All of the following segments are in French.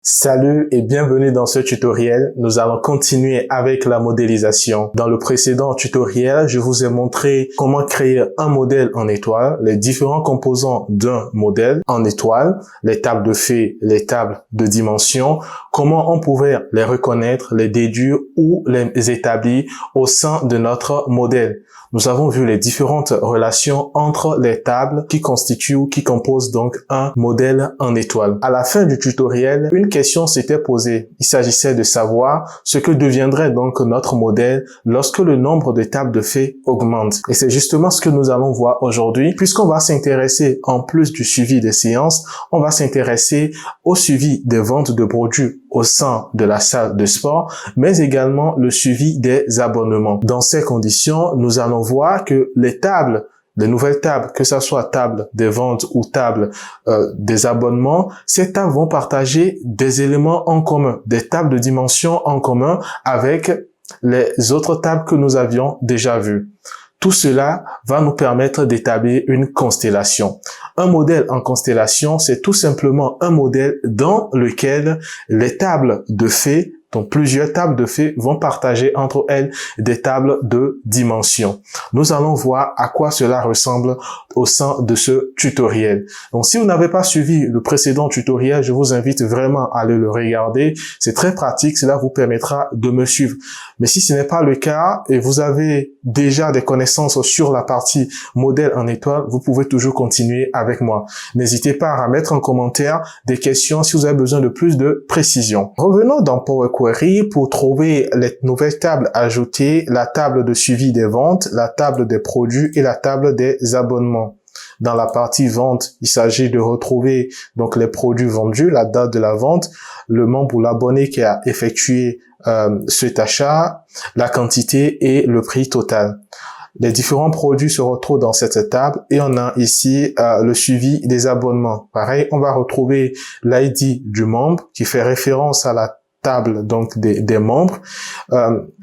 Salut et bienvenue dans ce tutoriel. Nous allons continuer avec la modélisation. Dans le précédent tutoriel, je vous ai montré comment créer un modèle en étoile, les différents composants d'un modèle en étoile, les tables de faits, les tables de dimensions, comment on pouvait les reconnaître, les déduire ou les établir au sein de notre modèle. Nous avons vu les différentes relations entre les tables qui constituent ou qui composent donc un modèle en étoile. À la fin du tutoriel, une question s'était posée. Il s'agissait de savoir ce que deviendrait donc notre modèle lorsque le nombre de tables de faits augmente. Et c'est justement ce que nous allons voir aujourd'hui, puisqu'on va s'intéresser, en plus du suivi des séances, on va s'intéresser au suivi des ventes de produits au sein de la salle de sport, mais également le suivi des abonnements. Dans ces conditions, nous allons voir que les nouvelles tables, que ce soit table des ventes ou table des abonnements, ces tables vont partager des éléments en commun, des tables de dimension en commun avec les autres tables que nous avions déjà vues. Tout cela va nous permettre d'établir une constellation. Un modèle en constellation, c'est tout simplement un modèle dans lequel les tables de faits, donc plusieurs tables de faits, vont partager entre elles des tables de dimension. Nous allons voir à quoi cela ressemble au sein de ce tutoriel. Donc, si vous n'avez pas suivi le précédent tutoriel, je vous invite vraiment à aller le regarder. C'est très pratique, cela vous permettra de me suivre. Mais si ce n'est pas le cas et vous avez déjà des connaissances sur la partie modèle en étoile, vous pouvez toujours continuer avec moi. N'hésitez pas à mettre en commentaire des questions si vous avez besoin de plus de précision. Revenons dans Power Query pour trouver les nouvelles tables ajoutées, la table de suivi des ventes, la table des produits et la table des abonnements. Dans la partie vente, il s'agit de retrouver donc les produits vendus, la date de la vente, le membre ou l'abonné qui a effectué cet achat, la quantité et le prix total. Les différents produits se retrouvent dans cette table et on a ici le suivi des abonnements. Pareil, on va retrouver l'ID du membre qui fait référence à la table donc des membres.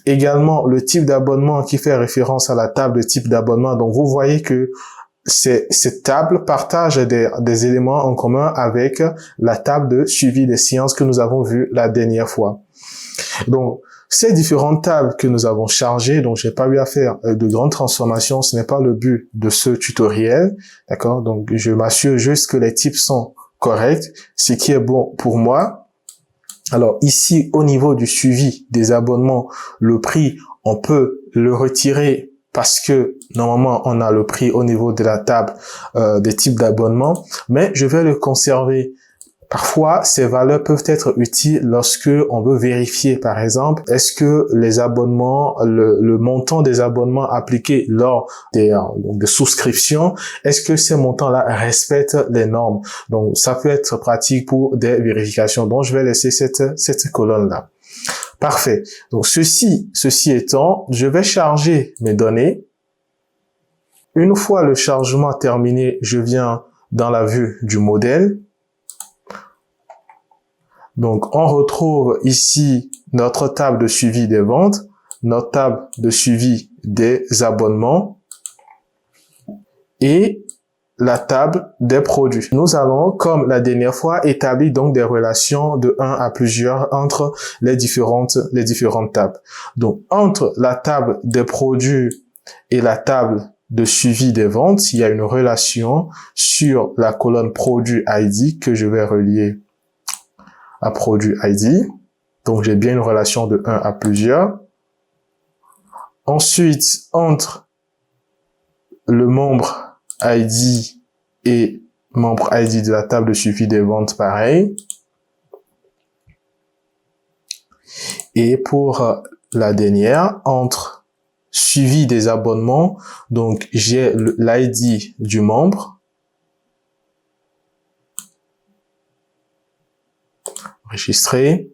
Également le type d'abonnement qui fait référence à la table de type d'abonnement. Donc vous voyez que cette table partage des éléments en commun avec la table de suivi des séances que nous avons vues la dernière fois. Donc, ces différentes tables que nous avons chargées, donc j'ai pas eu à faire de grandes transformations, ce n'est pas le but de ce tutoriel, d'accord? Donc, je m'assure juste que les types sont corrects, ce qui est bon pour moi. Alors, ici, au niveau du suivi des abonnements, le prix, on peut le retirer parce que normalement, on a le prix au niveau de la table des types d'abonnements, mais je vais le conserver. Parfois, ces valeurs peuvent être utiles lorsque on veut vérifier, par exemple, est-ce que les abonnements, le montant des abonnements appliqués lors des souscriptions, est-ce que ces montants-là respectent les normes? Donc, ça peut être pratique pour des vérifications. Donc, je vais laisser cette colonne-là. Parfait. Donc, ceci étant, je vais charger mes données. Une fois le chargement terminé, je viens dans la vue du modèle. Donc, on retrouve ici notre table de suivi des ventes, notre table de suivi des abonnements et la table des produits. Nous allons, comme la dernière fois, établir donc des relations de 1 à plusieurs entre les différentes tables. Donc, entre la table des produits et la table de suivi des ventes, il y a une relation sur la colonne produit ID que je vais relier à produit ID. Donc, j'ai bien une relation de 1 à plusieurs. Ensuite, entre le membre ID et membre ID de la table de suivi des ventes, pareil. Et pour la dernière, entre suivi des abonnements, donc j'ai l'ID du membre, enregistré,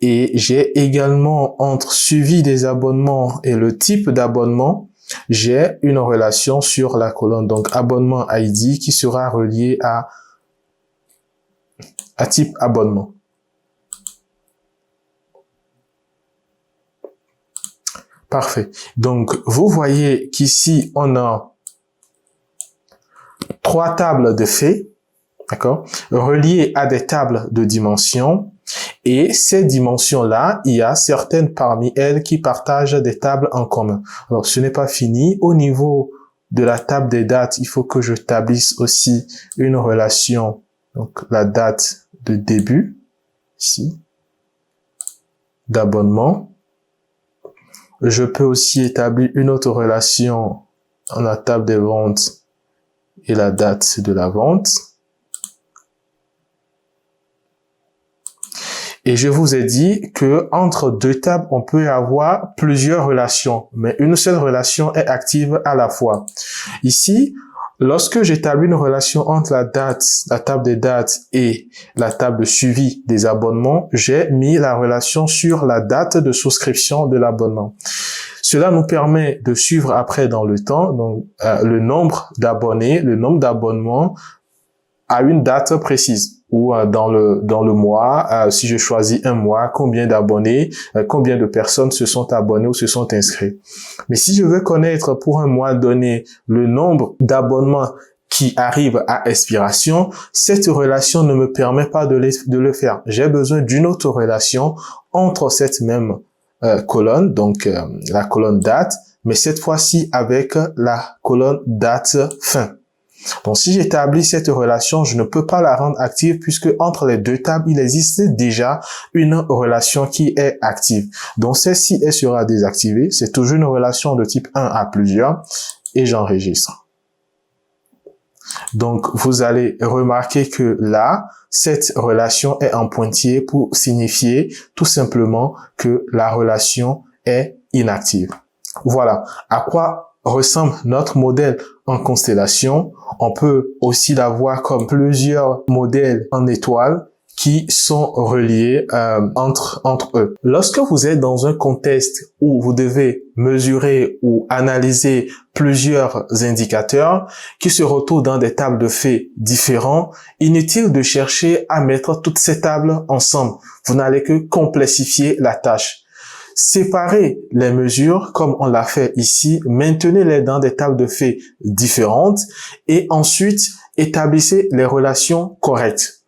et j'ai également entre suivi des abonnements et le type d'abonnement, j'ai une relation sur la colonne, donc abonnement ID qui sera relié à type abonnement. Parfait. Donc, vous voyez qu'ici, on a 3 tables de faits d'accord, reliées à des tables de dimensions. Et ces dimensions-là, il y a certaines parmi elles qui partagent des tables en commun. Alors, ce n'est pas fini. Au niveau de la table des dates, il faut que je établisse aussi une relation, donc la date de début, ici, d'abonnement. Je peux aussi établir une autre relation en la table des ventes et la date de la vente. Et je vous ai dit que entre deux tables, on peut avoir plusieurs relations, mais une seule relation est active à la fois. Ici, lorsque j'établis une relation entre la table des dates et la table de suivi des abonnements, j'ai mis la relation sur la date de souscription de l'abonnement. Cela nous permet de suivre après dans le temps donc, le nombre d'abonnés, le nombre d'abonnements à une date précise. Ou dans le mois, si je choisis un mois, combien d'abonnés, combien de personnes se sont abonnées ou se sont inscrits. Mais si je veux connaître pour un mois donné le nombre d'abonnements qui arrivent à expiration, cette relation ne me permet pas de le faire. J'ai besoin d'une autre relation entre cette même colonne, donc la colonne date, mais cette fois-ci avec la colonne date fin. Donc, si j'établis cette relation, je ne peux pas la rendre active puisque entre les deux tables, il existe déjà une relation qui est active. Donc, celle-ci, elle sera désactivée. C'est toujours une relation de type 1 à plusieurs et j'enregistre. Donc, vous allez remarquer que là, cette relation est en pointillé pour signifier tout simplement que la relation est inactive. Voilà à quoi ressemble notre modèle en constellation. On peut aussi l'avoir comme plusieurs modèles en étoiles qui sont reliés entre eux. Lorsque vous êtes dans un contexte où vous devez mesurer ou analyser plusieurs indicateurs qui se retrouvent dans des tables de faits différents, inutile de chercher à mettre toutes ces tables ensemble. Vous n'allez que complexifier la tâche. Séparez les mesures comme on l'a fait ici, maintenez-les dans des tables de faits différentes et ensuite établissez les relations correctes.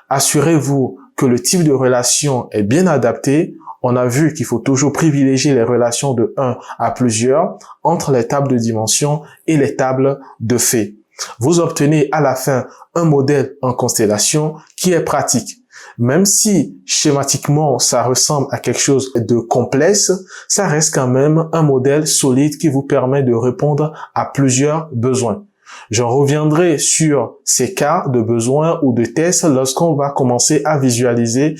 Assurez-vous que le type de relation est bien adapté. On a vu qu'il faut toujours privilégier les relations de 1 à plusieurs entre les tables de dimension et les tables de faits. Vous obtenez à la fin un modèle en constellation qui est pratique. Même si schématiquement ça ressemble à quelque chose de complexe, ça reste quand même un modèle solide qui vous permet de répondre à plusieurs besoins. J'en reviendrai sur ces cas de besoins ou de tests lorsqu'on va commencer à visualiser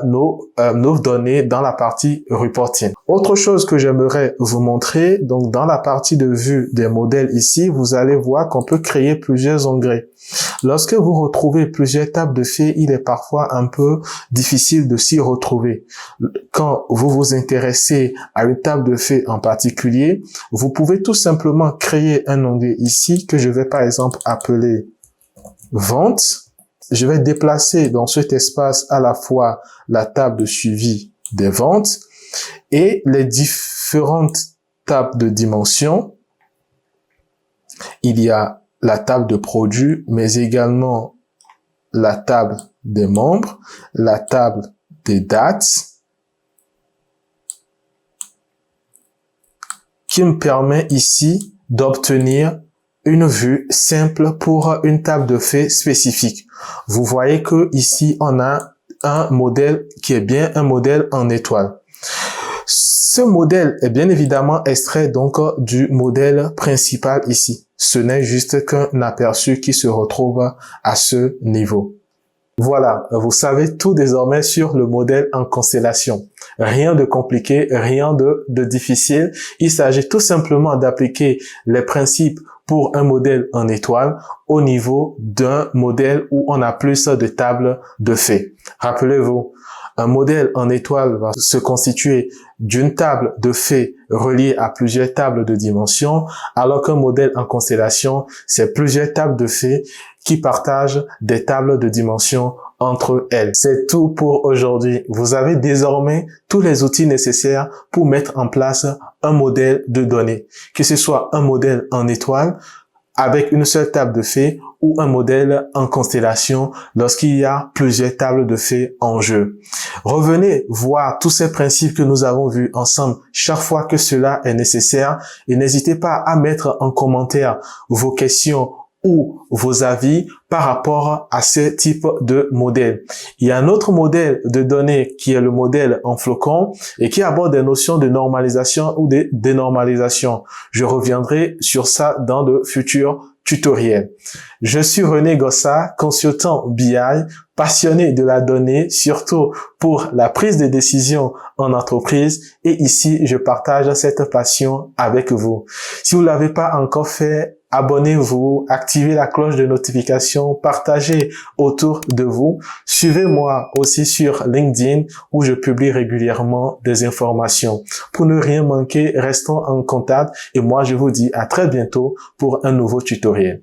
nos données dans la partie reporting. Autre chose que j'aimerais vous montrer, donc dans la partie de vue des modèles ici, vous allez voir qu'on peut créer plusieurs onglets. Lorsque vous retrouvez plusieurs tables de faits, il est parfois un peu difficile de s'y retrouver. Quand vous vous intéressez à une table de faits en particulier, vous pouvez tout simplement créer un onglet ici que je vais par exemple appeler Vente. Je vais déplacer dans cet espace à la fois la table de suivi des ventes et les différentes tables de dimensions. Il y a la table de produits, mais également la table des membres, la table des dates, qui me permet ici d'obtenir une vue simple pour une table de faits spécifique. Vous voyez que ici, on a un modèle qui est bien un modèle en étoile. Ce modèle est bien évidemment extrait donc du modèle principal ici. Ce n'est juste qu'un aperçu qui se retrouve à ce niveau. Voilà, vous savez tout désormais sur le modèle en constellation. Rien de compliqué, rien de difficile. Il s'agit tout simplement d'appliquer les principes pour un modèle en étoile au niveau d'un modèle où on a plus de tables de faits. Rappelez-vous, un modèle en étoile va se constituer d'une table de faits reliée à plusieurs tables de dimensions, alors qu'un modèle en constellation, c'est plusieurs tables de faits qui partagent des tables de dimensions entre elles. C'est tout pour aujourd'hui. Vous avez désormais tous les outils nécessaires pour mettre en place un modèle de données, que ce soit un modèle en étoile, avec une seule table de faits ou un modèle en constellation lorsqu'il y a plusieurs tables de faits en jeu. Revenez voir tous ces principes que nous avons vus ensemble chaque fois que cela est nécessaire et n'hésitez pas à mettre en commentaire vos questions ou vos avis par rapport à ce type de modèle. Il y a un autre modèle de données qui est le modèle en flocon et qui aborde des notions de normalisation ou de dénormalisation. Je reviendrai sur ça dans de futurs tutoriels. Je suis René Gossa, consultant BI, passionné de la donnée, surtout pour la prise de décision en entreprise et ici, je partage cette passion avec vous. Si vous ne l'avez pas encore fait, abonnez-vous, activez la cloche de notification, partagez autour de vous. Suivez-moi aussi sur LinkedIn où je publie régulièrement des informations. Pour ne rien manquer, restons en contact et moi je vous dis à très bientôt pour un nouveau tutoriel.